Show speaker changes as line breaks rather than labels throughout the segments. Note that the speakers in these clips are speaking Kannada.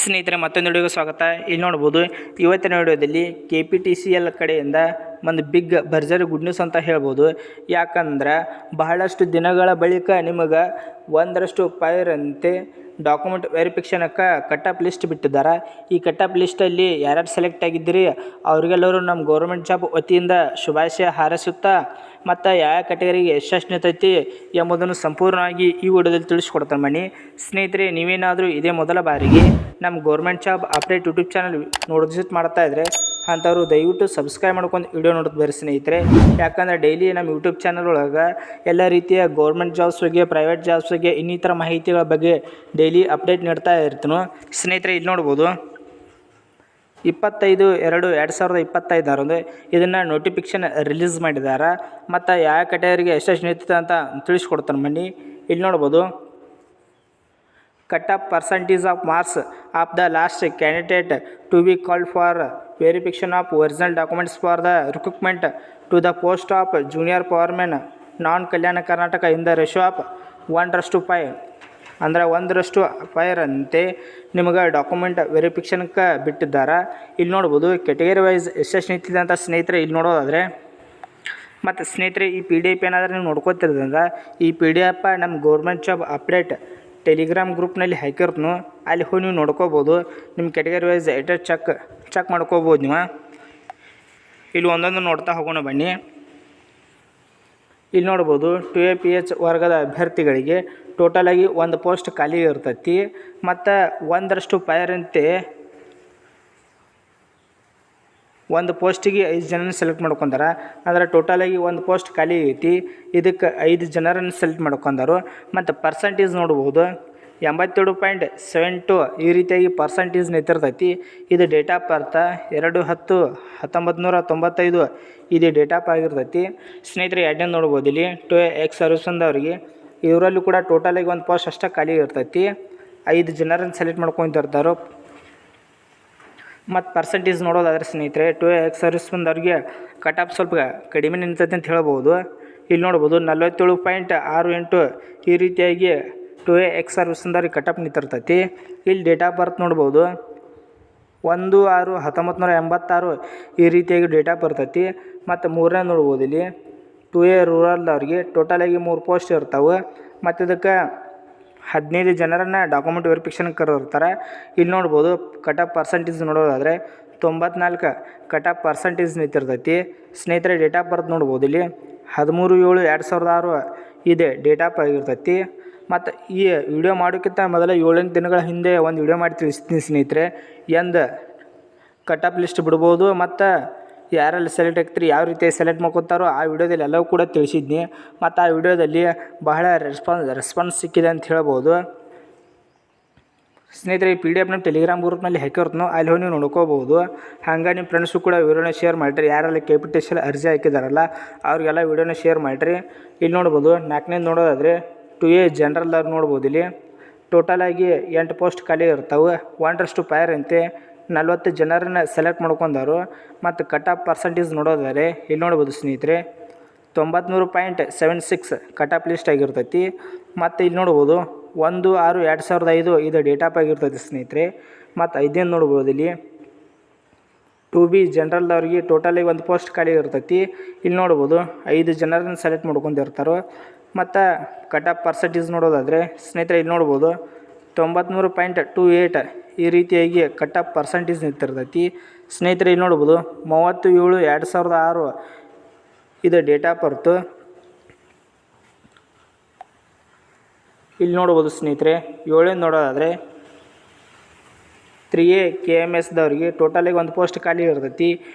ಸ್ನೇಹಿತರೆ ಮತ್ತೊಂದು ವಿಡಿಯೋಗೆ ಸ್ವಾಗತ. ಇಲ್ಲಿ ನೋಡ್ಬೋದು ಇವತ್ತಿನ ವಿಡಿಯೋದಲ್ಲಿ KPTCL ಕಡೆಯಿಂದ ಒಂದು ಬಿಗ್ ಭರ್ಜರಿ ಗುಡ್ ನ್ಯೂಸ್ ಅಂತ ಹೇಳ್ಬೋದು. ಯಾಕಂದ್ರೆ ಬಹಳಷ್ಟು ದಿನಗಳ ಬಳಿಕ ನಿಮಗೆ 1 ಫೈರ್ ಅಂತೆ ಡಾಕ್ಯುಮೆಂಟ್ ವೆರಿಫಿಕೇಷನ್ಗೆ ಕಟ್ ಆಫ್ ಲಿಸ್ಟ್ ಬಿಟ್ಟಿದ್ದಾರೆ. ಈ ಕಟ್ ಆಫ್ ಲಿಸ್ಟಲ್ಲಿ ಯಾರ್ಯಾರು ಸೆಲೆಕ್ಟ್ ಆಗಿದ್ದೀರಿ ಅವರಿಗೆಲ್ಲರೂ ನಮ್ಮ ಗೌರ್ಮೆಂಟ್ ಜಾಬ್ ವತಿಯಿಂದ ಶುಭಾಶಯ ಹಾರೈಸುತ್ತಾ ಮತ್ತು ಯಾವ ಕ್ಯಾಟಗರಿಗೆ ಎಷ್ಟು ನಿಂತೈತಿ ಎಂಬುದನ್ನು ಸಂಪೂರ್ಣವಾಗಿ ಈ ವಿಡಿಯೋದಲ್ಲಿ ತಿಳಿಸ್ಕೊಡ್ತಾರೆ ಮನಿ. ಸ್ನೇಹಿತರೆ, ನೀವೇನಾದರೂ ಇದೇ ಮೊದಲ ಬಾರಿಗೆ ನಮ್ಮ government job update YouTube channel visit ಮಾಡ್ತಾ ಇದ್ದರೆ ಅಂಥವ್ರು ದಯವಿಟ್ಟು ಸಬ್ಸ್ಕ್ರೈಬ್ ಮಾಡ್ಕೊಂಡು ವಿಡಿಯೋ ನೋಡೋದು ಬೇರೆ ಸ್ನೇಹಿತರೆ. ಯಾಕಂದರೆ ಡೈಲಿ ನಮ್ಮ ಯೂಟ್ಯೂಬ್ ಚಾನಲ್ ಒಳಗೆ ಎಲ್ಲ ರೀತಿಯ ಗೌರ್ಮೆಂಟ್ ಜಾಬ್ಸ್ ಬಗ್ಗೆ, ಪ್ರೈವೇಟ್ ಜಾಬ್ಸ್ ಬಗ್ಗೆ, ಇನ್ನಿತರ ಮಾಹಿತಿಗಳ ಬಗ್ಗೆ ಡೈಲಿ ಅಪ್ಡೇಟ್ ನೀಡ್ತಾ ಇರ್ತೀನಿ ಸ್ನೇಹಿತರೆ. ಇಲ್ಲಿ ನೋಡ್ಬೋದು 25/2/2025 ಇದನ್ನು ನೋಟಿಫಿಕೇಷನ್ ರಿಲೀಸ್ ಮಾಡಿದ್ದಾರೆ ಮತ್ತು ಯಾವ ಕ್ಯಾಟಗರಿಗೆ ಎಷ್ಟು ನಿಂತಿದೆ ಅಂತ ತಿಳಿಸ್ಕೊಡ್ತಾನೆ ಬನ್ನಿ. ಇಲ್ಲಿ ನೋಡ್ಬೋದು cut off percentage of marks of the last candidate to be called for verification of original documents for the recruitment to the post of junior powermen non Kalyana Karnataka in the ratio of 1:5 ಅಂದರೆ 1:5 ಅಂತೆ ನಿಮಗೆ ಡಾಕ್ಯುಮೆಂಟ್ ವೆರಿಫಿಕೇಷನ್ಗೆ ಬಿಟ್ಟಿದ್ದಾರೆ. ಇಲ್ಲಿ ನೋಡ್ಬೋದು ಕೆಟಗರಿ ವೈಸ್ ಎಷ್ಟು ನಿಂತಿದೆ ಅಂತ ಸ್ನೇಹಿತರೆ ಇಲ್ಲಿ ನೋಡೋದಾದರೆ. ಮತ್ತು ಸ್ನೇಹಿತರೆ, ಈ PDF ಏನಾದರೂ ನೀವು ನೋಡ್ಕೋತಿರೋದ್ರಿಂದ ಈ PDF ನಮ್ಮ ಗೌರ್ಮೆಂಟ್ ಜಾಬ್ ಅಪ್ಡೇಟ್ ಟೆಲಿಗ್ರಾಮ್ ಗ್ರೂಪ್ನಲ್ಲಿ ಹಾಕಿರ್ತೀನಿ, ಅಲ್ಲಿ ಹೋಗಿ ನೀವು ನೋಡ್ಕೋಬೋದು. ನಿಮ್ಮ ಕೆಟಗರಿ ವೈಸ್ ಚೆಕ್ ಮಾಡ್ಕೋಬೋದು ನೀವು. ಇಲ್ಲಿ ಒಂದೊಂದು ನೋಡ್ತಾ ಹೋಗೋಣ ಬನ್ನಿ. ಇಲ್ಲಿ ನೋಡ್ಬೋದು 2APH ವರ್ಗದ ಅಭ್ಯರ್ಥಿಗಳಿಗೆ ಟೋಟಲಾಗಿ 1 ಪೋಸ್ಟ್ ಖಾಲಿ ಇರ್ತೈತಿ ಮತ್ತು 1:5 ಅಂತೆ 1 ಪೋಸ್ಟಿಗೆ 5 ಜನನ ಸೆಲೆಕ್ಟ್ ಮಾಡ್ಕೊಂಡಾರ. ಅಂದರೆ ಟೋಟಲಾಗಿ 1 ಪೋಸ್ಟ್ ಖಾಲಿ ಐತಿ, ಇದಕ್ಕೆ 5 ಜನರನ್ನು ಸೆಲೆಕ್ಟ್ ಮಾಡ್ಕೊಂಡಾರು. ಮತ್ತು ಪರ್ಸಂಟೇಜ್ ನೋಡ್ಬೋದು 87.72 ಈ ರೀತಿಯಾಗಿ ಪರ್ಸಂಟೇಜ್ ನಿಂತಿರ್ತೈತಿ. ಇದು ಡೇಟ್ ಆಫ್ ಬರ್ತ್ 2/10/1995 ಇದು ಡೇಟ್ ಆಫ್ ಆಗಿರ್ತೈತಿ ಸ್ನೇಹಿತರೆ. ಎರಡನೇ ನೋಡ್ಬೋದು ಇಲ್ಲಿ 2X ಸರ್ವಿಸ್ ಅಂದವ್ರಿಗೆ ಇವರಲ್ಲೂ ಕೂಡ ಟೋಟಲಾಗಿ 1 ಪೋಸ್ಟ್ ಅಷ್ಟೇ ಖಾಲಿ ಇರ್ತೈತಿ, 5 ಜನರನ್ನು ಸೆಲೆಕ್ಟ್ ಮಾಡ್ಕೊತಿರ್ತಾರೋ. ಮತ್ತು ಪರ್ಸಂಟೇಜ್ ನೋಡೋದಾದ್ರೆ ಸ್ನೇಹಿತರೆ 2X ಸರ್ವಿಸ್ ಬಂದವ್ರಿಗೆ ಕಟ್ ಆಫ್ ಸ್ವಲ್ಪ ಕಡಿಮೆ ನಿಂತೈತೆ ಅಂತ ಹೇಳ್ಬೋದು. ಇಲ್ಲಿ ನೋಡ್ಬೋದು 47.68 ಈ ರೀತಿಯಾಗಿ 2X ಸರ್ವಿಸ್ ಅಂದವ್ರಿಗೆ ಕಟ್ ಆಫ್ ನಿಂತಿರ್ತೈತಿ. ಇಲ್ಲಿ ಡೇಟ್ ಆಫ್ ಬರ್ತ್ ನೋಡ್ಬೋದು 1/6/1986 ಈ ರೀತಿಯಾಗಿ ಡೇಟ್ ಆಫ್ ಬರ್ತೈತಿ. ಮತ್ತು ಮೂರನೇ ನೋಡ್ಬೋದು ಇಲ್ಲಿ 2A ರೂರಲ್ದವ್ರಿಗೆ ಟೋಟಲಾಗಿ 3 ಪೋಸ್ಟ್ ಇರ್ತಾವೆ ಮತ್ತು ಇದಕ್ಕೆ 15 ಜನರನ್ನು ಡಾಕ್ಯುಮೆಂಟ್ ವೆರಿಫಿಕೇಷನ್ ಕರೆದಿರ್ತಾರೆ. ಇಲ್ಲಿ ನೋಡ್ಬೋದು ಕಟ್ ಆಫ್ ಪರ್ಸಂಟೇಜ್ ನೋಡೋದಾದರೆ 94 ಕಟ್ ಆಫ್ ಪರ್ಸಂಟೇಜ್ ನಿಂತಿರ್ತೈತಿ ಸ್ನೇಹಿತರೆ. ಡೇಟ್ ಆಫ್ ಬರ್ತ್ ನೋಡ್ಬೋದು ಇಲ್ಲಿ 13/7/2006 ಇದೆ ಡೇಟ್ ಆಫ್ ಆಗಿರ್ತೈತಿ. ಮತ್ತು ಈ ವಿಡಿಯೋ ಮಾಡೋಕ್ಕಿಂತ ಮೊದಲ 7-8 ದಿನಗಳ ಹಿಂದೆ ಒಂದು ವಿಡಿಯೋ ಮಾಡಿ ತಿಳಿಸ್ತೀನಿ ಸ್ನೇಹಿತರೆ, ಎಂದು ಕಟ್ ಆಫ್ ಲಿಸ್ಟ್ ಬಿಡ್ಬೋದು ಮತ್ತು ಯಾರೆಲ್ಲ ಸೆಲೆಕ್ಟ್ ಆಗ್ತೀರಿ ಯಾವ ರೀತಿ ಸೆಲೆಕ್ಟ್ ಮಾಡ್ಕೊತಾರೋ ಆ ವಿಡಿಯೋದಲ್ಲಿ ಎಲ್ಲವೂ ಕೂಡ ತಿಳಿಸಿದ್ನಿ. ಮತ್ತು ಆ ವಿಡಿಯೋದಲ್ಲಿ ಬಹಳ ರೆಸ್ಪಾನ್ಸ್ ಸಿಕ್ಕಿದೆ ಅಂತ ಹೇಳ್ಬೋದು ಸ್ನೇಹಿತರೆ. ಈ PDF ನಮ್ಮ ಟೆಲಿಗ್ರಾಮ್ ಗ್ರೂಪ್ನಲ್ಲಿ ಹಾಕಿರ್ತೀನೋ, ಅಲ್ಲಿ ಹೋಗಿ ನೀವು ನೋಡ್ಕೋಬೋದು. ಹಂಗೆ ನಿಮ್ಮ ಫ್ರೆಂಡ್ಸು ಕೂಡ ವಿಡಿಯೋನ ಶೇರ್ ಮಾಡಿರಿ. ಯಾರೆಲ್ಲ KPTCL ಅರ್ಜಿ ಹಾಕಿದಾರಲ್ಲ ಅವ್ರಿಗೆಲ್ಲ ವಿಡಿಯೋನ ಶೇರ್ ಮಾಡಿರಿ. ಇಲ್ಲಿ ನೋಡ್ಬೋದು 4ನೇ ನೋಡೋದಾದರೆ 2A ಜನರಲ್ದವ್ರು ನೋಡ್ಬೋದು ಇಲ್ಲಿ ಟೋಟಲಾಗಿ 8 ಪೋಸ್ಟ್ ಖಾಲಿ ಇರ್ತಾವೆ, 1:5 ಅಂತೆ 40 ಜನರನ್ನು ಸೆಲೆಕ್ಟ್ ಮಾಡ್ಕೊಂಡಾರು. ಮತ್ತು ಕಟ್ ಆಫ್ ಪರ್ಸಂಟೇಜ್ ನೋಡೋದಾದರೆ ಇಲ್ಲಿ ನೋಡ್ಬೋದು ಸ್ನೇಹಿತರೆ 93.76 ಕಟ್ ಆಫ್ ಲಿಸ್ಟ್ ಆಗಿರ್ತೈತಿ. ಮತ್ತು ಇಲ್ಲಿ ನೋಡ್ಬೋದು 1/6/2005 ಇದು ಡೇಟ್ ಆಫ್ ಆಗಿರ್ತೈತಿ ಸ್ನೇಹಿತರೆ. ಮತ್ತು 5ನೇ ನೋಡ್ಬೋದು ಇಲ್ಲಿ 2B ಜನರಲ್ದವ್ರಿಗೆ ಟೋಟಲಾಗಿ 1 ಪೋಸ್ಟ್ ಖಾಲಿ ಇರ್ತೈತಿ. ಇಲ್ಲಿ ನೋಡ್ಬೋದು 5 ಜನರನ್ನು ಸೆಲೆಕ್ಟ್ ಮಾಡ್ಕೊಂಡಿರ್ತಾರೆ. ಮತ್ತು ಕಟ್ ಆಫ್ ಪರ್ಸಂಟೇಜ್ ನೋಡೋದಾದರೆ ಸ್ನೇಹಿತರೆ ಇಲ್ಲಿ ನೋಡ್ಬೋದು 93.28 ಈ ರೀತಿಯಾಗಿ ಕಟ್ ಆಫ್ ಪರ್ಸಂಟೇಜ್ ನಿಂತಿರ್ತೈತಿ ಸ್ನೇಹಿತರೆ. ಇಲ್ಲಿ ನೋಡ್ಬೋದು 30/7/2006 ಇದು ಡೇಟ್ ಆಫ್ ಬರ್ತು. ಇಲ್ಲಿ ನೋಡ್ಬೋದು ಸ್ನೇಹಿತರೆ 7ನೇ ನೋಡೋದಾದರೆ 3A KMSದವ್ರಿಗೆ ಟೋಟಲಾಗಿ 1 ಪೋಸ್ಟ್ ಖಾಲಿ ಇರ್ತೈತಿ.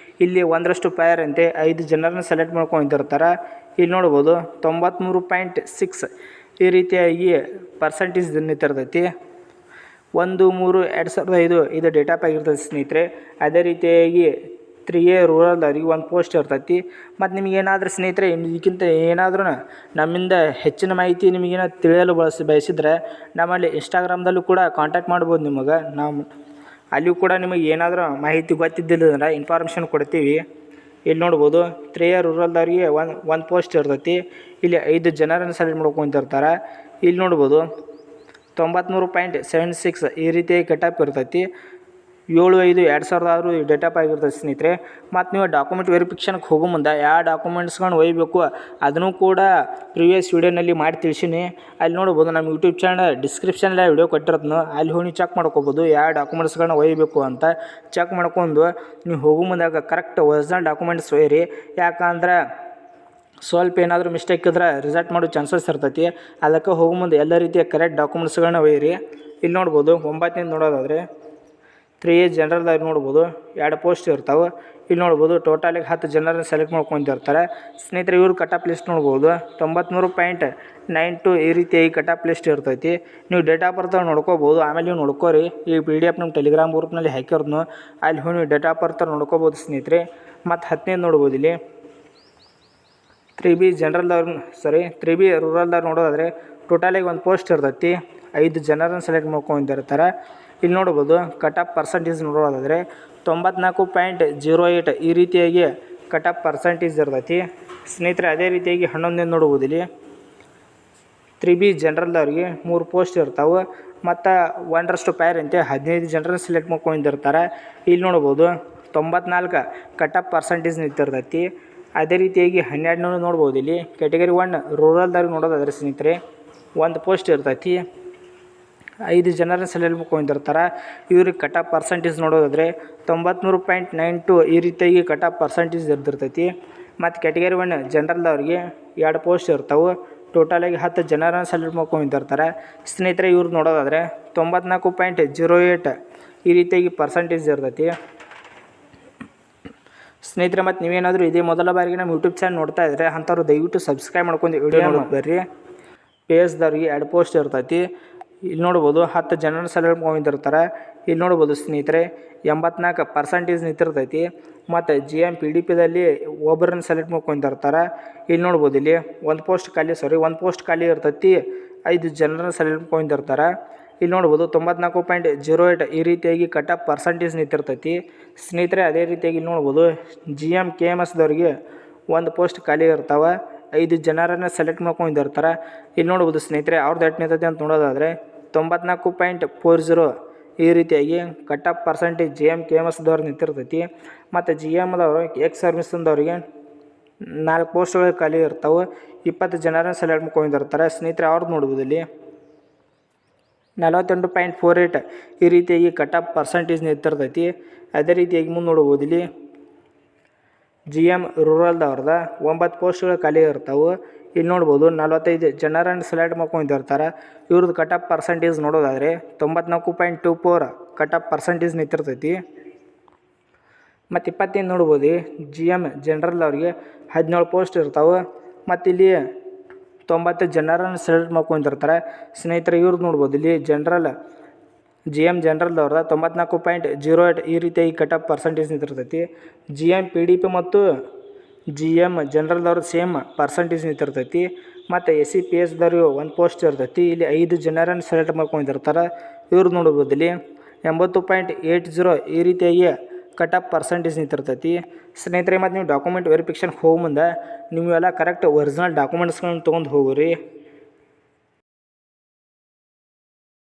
ಇಲ್ಲಿ 1:5 ಅಂತೆ 5 ಜನರನ್ನು ಸೆಲೆಕ್ಟ್ ಮಾಡ್ಕೊಂಡಿರ್ತಾರೆ. ಇಲ್ಲಿ ನೋಡ್ಬೋದು 93.6 ಈ ರೀತಿಯಾಗಿ ಪರ್ಸಂಟೇಜ್ ನಿಂತಿರ್ತೈತಿ. 1/3/2005 ಇದು ಡೇಟ್ ಆಫ್ ಆಗಿರ್ತೈತಿ ಸ್ನೇಹಿತರೆ. ಅದೇ ರೀತಿಯಾಗಿ 3A ರೂರಲ್ದವ್ರಿಗೆ 1 ಪೋಸ್ಟ್ ಇರ್ತೈತಿ. ಮತ್ತು ನಿಮಗೇನಾದರೂ ಸ್ನೇಹಿತರೆ ಇದಕ್ಕಿಂತ ಏನಾದರೂ ನಮ್ಮಿಂದ ಹೆಚ್ಚಿನ ಮಾಹಿತಿ ನಿಮಗೇನಾದ್ರು ತಿಳಿಯಲು ಬಯಸಿದರೆ ನಮ್ಮಲ್ಲಿ ಇನ್ಸ್ಟಾಗ್ರಾಮ್ದಲ್ಲೂ ಕೂಡ ಕಾಂಟ್ಯಾಕ್ಟ್ ಮಾಡ್ಬೋದು ನಿಮಗೆ. ನಾವು ಅಲ್ಲಿಯೂ ಕೂಡ ನಿಮಗೆ ಏನಾದರೂ ಮಾಹಿತಿ ಗೊತ್ತಿದ್ದಿಲ್ಲ ಇನ್ಫಾರ್ಮೇಷನ್ ಕೊಡ್ತೀವಿ. ಇಲ್ಲಿ ನೋಡ್ಬೋದು 3A ರೂರಲ್ದವ್ರಿಗೆ 1 ಪೋಸ್ಟ್ ಇರ್ತೈತಿ. ಇಲ್ಲಿ 5 ಜನರನ್ನು ಸೆಲೆಕ್ಟ್ ಮಾಡ್ಕೊತಿರ್ತಾರೆ. ಇಲ್ಲಿ ನೋಡ್ಬೋದು 93.76 ಈ ರೀತಿಯಾಗಿ ಕಟಾಪ್ ಇರ್ತೈತಿ. 7/5/2006 ಡೇಟ್ ಆಫ್ ಆಗಿರ್ತದೆ ಸ್ನೇಹಿತರೆ. ಮತ್ತು ನೀವು ಡಾಕ್ಯುಮೆಂಟ್ ವೆರಿಫಿಕೇಷನ್ಗೆ ಹೋಗೋ ಮುಂದೆ ಯಾವ ಡಾಕ್ಯುಮೆಂಟ್ಸ್ಗಳನ್ನ ಒಯ್ಯಬೇಕು ಅದನ್ನು ಕೂಡ ಪ್ರಿವಿಯಸ್ ವೀಡಿಯೋನಲ್ಲಿ ಮಾಡಿ ತಿಳಿಸೀನಿ. ಅಲ್ಲಿ ನೋಡ್ಬೋದು ನಮ್ಮ ಯೂಟ್ಯೂಬ್ ಚಾನಲ್ ಡಿಸ್ಕ್ರಿಪ್ಷನಲ್ಲಿ ವಿಡಿಯೋ ಕೊಟ್ಟಿರೋದನ್ನು ಅಲ್ಲಿ ಹೋಗಿ ಚೆಕ್ ಮಾಡ್ಕೋಬೋದು ಯಾವ ಡಾಕ್ಯುಮೆಂಟ್ಸ್ಗಳನ್ನ ಒಯ್ಯಬೇಕು ಅಂತ. ಚೆಕ್ ಮಾಡ್ಕೊಂಡು ನೀವು ಹೋಗೋ ಮುಂದಾಗ ಕರೆಕ್ಟ್ ಒರಿಜಿನಲ್ ಡಾಕ್ಯುಮೆಂಟ್ಸ್ ಒಯ್ಯಿರಿ. ಯಾಕಂದ್ರೆ ಸ್ವಲ್ಪ ಏನಾದರೂ ಮಿಸ್ಟೇಕ್ ಇದ್ರೆ ರಿಸಲ್ಟ್ ಮಾಡೋ ಚಾನ್ಸಸ್ ಇರ್ತೈತಿ. ಅದಕ್ಕೆ ಹೋಗೋ ಮುಂದೆ ಎಲ್ಲ ರೀತಿಯ ಕರೆಕ್ಟ್ ಡಾಕ್ಯುಮೆಂಟ್ಸ್ಗಳನ್ನ ಒಯ್ಯಿರಿ. ಇಲ್ಲಿ ನೋಡ್ಬೋದು 9ನೇದು ನೋಡೋದಾದರೆ 3A ಜನರಲ್ದಾಗ ನೋಡ್ಬೋದು 2 ಪೋಸ್ಟ್ ಇರ್ತಾವೆ. ಇಲ್ಲಿ ನೋಡ್ಬೋದು ಟೋಟಲಿಗೆ 10 ಜನರನ್ನ ಸೆಲೆಕ್ಟ್ ಮಾಡ್ಕೊಂಡಿರ್ತಾರೆ ಸ್ನೇಹಿತರೆ. ಇವ್ರು ಕಟಾಪ್ ಲಿಸ್ಟ್ ನೋಡ್ಬೋದು 93.92 ಈ ರೀತಿಯಾಗಿ ಕಟಾಪ್ ಲಿಸ್ಟ್ ಇರ್ತೈತಿ. ನೀವು ಡೇಟ್ ಆಫ್ ಬರ್ತ್ ನೋಡ್ಕೋಬೋದು. ಆಮೇಲೆ ನೀವು ನೋಡ್ಕೋರಿ, ಈ PDF ನಮ್ಮ ಟೆಲಿಗ್ರಾಮ್ ಗ್ರೂಪ್ನಲ್ಲಿ ಹಾಕಿರೋದು ಅಲ್ಲಿ ಹೋಗಿ ನೀವು ಡೇಟ್ ಆಫ್ ಬರ್ತ್ ನೋಡ್ಕೋಬೋದು ಸ್ನೇಹಿತರೆ. ಮತ್ತು 10ನೇದು ನೋಡ್ಬೋದು ಇಲ್ಲಿ 3B ರೂರಲ್ದವ್ರು ನೋಡೋದಾದರೆ ಟೋಟಲಿಗೆ 1 ಪೋಸ್ಟ್ ಇರ್ತೈತಿ. 5 ಜನರನ್ನು ಸೆಲೆಕ್ಟ್ ಮಾಡ್ಕೊಂಡಿರ್ತಾರೆ. ಇಲ್ಲಿ ನೋಡ್ಬೋದು ಕಟಾಪ್ ಪರ್ಸೆಂಟೇಜ್ ನೋಡೋದಾದರೆ 94.08 ಈ ರೀತಿಯಾಗಿ ಕಟಾಪ್ ಪರ್ಸೆಂಟೇಜ್ ಇರ್ತೈತಿ ಸ್ನೇಹಿತರೆ. ಅದೇ ರೀತಿಯಾಗಿ 11ನೇದು ನೋಡ್ಬೋದು ಇಲ್ಲಿ 3B ಜನರಲ್ದವ್ರಿಗೆ 3 ಪೋಸ್ಟ್ ಇರ್ತಾವೆ. ಮತ್ತು 1:5 ಅಂತೆ 15 ಜನರನ್ನು ಸೆಲೆಕ್ಟ್ ಮಾಡ್ಕೊಂಡಿರ್ತಾರೆ. ಇಲ್ಲಿ ನೋಡ್ಬೋದು 94 ಕಟಾಪ್ ಪರ್ಸೆಂಟೇಜ್ ನಿಂತಿರ್ತೈತಿ. ಅದೇ ರೀತಿಯಾಗಿ 12ನೇದು ನೋಡ್ಬೋದು ಇಲ್ಲಿ ಕ್ಯಾಟಗರಿ 1 ರೂರಲ್ದವ್ರಿಗೆ ನೋಡೋದಾದ್ರೆ ಸ್ನೇಹಿತರೆ 1 ಪೋಸ್ಟ್ ಇರ್ತೈತಿ. 5 ಜನರನ್ನ ಸೆಲೆಕ್ಟ್ ಮಾಡ್ಕೊಂಡಿರ್ತಾರೆ. ಇವ್ರಿಗೆ ಕಟಾಪ್ ಪರ್ಸೆಂಟೇಜ್ ನೋಡೋದಾದರೆ 93.92 ಈ ರೀತಿಯಾಗಿ ಕಟಾಪ್ ಪರ್ಸೆಂಟೇಜ್ ಇರ್ತಿರ್ತೈತಿ. ಮತ್ತು ಕ್ಯಾಟಗರಿ 1 ಜನರಲ್ದವ್ರಿಗೆ 2 ಪೋಸ್ಟ್ ಇರ್ತಾವೆ. ಟೋಟಲಾಗಿ 10 ಜನರನ್ನ ಸೆಲೆಕ್ಟ್ ಮಾಡ್ಕೊಂಡಿರ್ತಾರೆ ಸ್ನೇಹಿತರೆ. ಇವ್ರು ನೋಡೋದಾದರೆ 94.08 ಈ ರೀತಿಯಾಗಿ ಪರ್ಸೆಂಟೇಜ್ ಇರ್ತೈತಿ ಸ್ನೇಹಿತರೆ. ಮತ್ತು ನೀವೇನಾದರೂ ಇದೇ ಮೊದಲ ಬಾರಿಗೆ ನಮ್ಮ ಯೂಟ್ಯೂಬ್ ಚಾನಲ್ ನೋಡ್ತಾ ಇದ್ದರೆ ಅಂಥವ್ರು ದಯವಿಟ್ಟು ಸಬ್ಸ್ಕ್ರೈಬ್ ಮಾಡ್ಕೊಂಡು ವಿಡಿಯೋ ನೋಡಿ ಬರ್ರಿ. PS ದವ್ರಿಗೆ 2 ಪೋಸ್ಟ್ ಇರ್ತೈತಿ. ಇಲ್ಲಿ ನೋಡ್ಬೋದು 10 ಜನರನ್ನ ಸೆಲೆಕ್ಟ್ ಮಾಡ್ಕೊಂಡಿರ್ತಾರೆ. ಇಲ್ಲಿ ನೋಡ್ಬೋದು ಸ್ನೇಹಿತರೆ 84% ನಿಂತಿರ್ತೈತಿ. ಮತ್ತು GM PDPದಲ್ಲಿ ಒಬ್ಬರನ್ನ ಸೆಲೆಕ್ಟ್ ಮಾಡ್ಕೊಂಡಿರ್ತಾರೆ. ಇಲ್ಲಿ ನೋಡ್ಬೋದು ಇಲ್ಲಿ 1 ಪೋಸ್ಟ್ ಖಾಲಿ ಇರ್ತೈತಿ. 5 ಜನರನ್ನ ಸೆಲೆಕ್ಟ್ ಮಾಡ್ಕೊಂಡಿರ್ತಾರೆ. ಇಲ್ಲಿ ನೋಡ್ಬೋದು 94.08 ಈ ರೀತಿಯಾಗಿ ಕಟಾಪ್ ಪರ್ಸೆಂಟೇಜ್ ನಿಂತಿರ್ತೈತಿ ಸ್ನೇಹಿತರೆ. ಅದೇ ರೀತಿಯಾಗಿ ಇಲ್ಲಿ ನೋಡ್ಬೋದು GM KMSದವ್ರಿಗೆ 1 ಪೋಸ್ಟ್ ಖಾಲಿ ಇರ್ತಾವೆ. 5 ಜನರನ್ನು ಸೆಲೆಕ್ಟ್ ಮಾಡ್ಕೊಂಡಿರ್ತಾರೆ. ಇಲ್ಲಿ ನೋಡ್ಬೋದು ಸ್ನೇಹಿತರೆ ಅವ್ರದ್ದು ಎಷ್ಟು ನಿಂತೈತಿ ಅಂತ ನೋಡೋದಾದರೆ 94.40 ಈ ರೀತಿಯಾಗಿ ಕಟಾಪ್ ಪರ್ಸೆಂಟೇಜ್ GM KMSದವ್ರು ನಿಂತಿರ್ತೈತಿ. ಮತ್ತು GMದವರು ಎಕ್ಸ್ ಸರ್ವಿಸ್ದವ್ರಿಗೆ 4 ಪೋಸ್ಟ್ಗಳು ಖಾಲಿ ಇರ್ತಾವೆ. 20 ಜನರನ್ನು ಸೆಲೆಕ್ಟ್ ಮಾಡ್ಕೊಂಡಿರ್ತಾರೆ ಸ್ನೇಹಿತರೆ. ಅವ್ರದ್ದು ನೋಡ್ಬೋದು ಇಲ್ಲಿ 48.48 ಈ ರೀತಿಯಾಗಿ ಕಟಾಪ್ ಪರ್ಸೆಂಟೇಜ್ ನಿಂತಿರ್ತೈತಿ. ಅದೇ ರೀತಿಯಾಗಿ ಮುಂದೆ ನೋಡ್ಬೋದು ಇಲ್ಲಿ GM ರೂರಲ್ದವ್ರದ 9 ಪೋಸ್ಟ್ಗಳು ಖಾಲಿ ಇರ್ತಾವೆ. ಇಲ್ಲಿ ನೋಡ್ಬೋದು 45 ಜನರನ್ನು ಸೆಲೆಕ್ಟ್ ಮಾಡ್ಕೊಂಡಿರ್ತಾರೆ. ಇವ್ರದ್ದು ಕಟಾಪ್ ಪರ್ಸೆಂಟೇಜ್ ನೋಡೋದಾದರೆ 94.24 ಕಟಾಪ್ ಪರ್ಸೆಂಟೇಜ್ ನಿಂತಿರ್ತೈತಿ. ಮತ್ತು 20ನೇದು ನೋಡ್ಬೋದು GM ಜನರಲ್ದವ್ರಿಗೆ 17 ಪೋಸ್ಟ್ ಇರ್ತಾವೆ. ಮತ್ತು ಇಲ್ಲಿ 90 ಜನರನ್ನು ಸೆಲೆಕ್ಟ್ ಮಾಡ್ಕೊಂಡಿರ್ತಾರೆ ಸ್ನೇಹಿತರೆ. ಇವ್ರದ್ದು ನೋಡ್ಬೋದು ಇಲ್ಲಿ GM ಜನರಲ್ದವ್ರದ 94.08 ಈ ರೀತಿಯಾಗಿ ಕಟಾಪ್ ಪರ್ಸೆಂಟೇಜ್ ನಿಂತಿರ್ತೈತಿ. GM PDP ಮತ್ತು GM ಜನರಲ್ದವ್ರದ್ದು ಸೇಮ್ ಪರ್ಸೆಂಟೇಜ್ ನಿಂತಿರ್ತೈತಿ. ಮತ್ತು SCPSದವ್ರಿಗೆ 1 ಪೋಸ್ಟ್ ಇರ್ತೈತಿ. ಇಲ್ಲಿ 5 ಜನರನ್ನು ಸೆಲೆಕ್ಟ್ ಮಾಡ್ಕೊಂಡಿರ್ತಾರೆ. ಇವ್ರದ್ದು ನೋಡ್ಬೋದು ಇಲ್ಲಿ 80.80 ಈ ರೀತಿಯಾಗಿ ಕಟಾಪ್ ಪರ್ಸೆಂಟೇಜ್ ನಿಂತಿರ್ತೈತಿ ಸ್ನೇಹಿತರೆ. ಮತ್ತು ನೀವು ಡಾಕ್ಯುಮೆಂಟ್ ವೆರಿಫಿಕೇಷನ್ಗೆ ಹೋಗೋ ಮುಂದೆ ನೀವೆಲ್ಲ ಕರೆಕ್ಟ್ ಒರಿಜಿನಲ್ ಡಾಕ್ಯುಮೆಂಟ್ಸ್ಗಳನ್ನ ತೊಗೊಂಡು ಹೋಗ್ರಿ.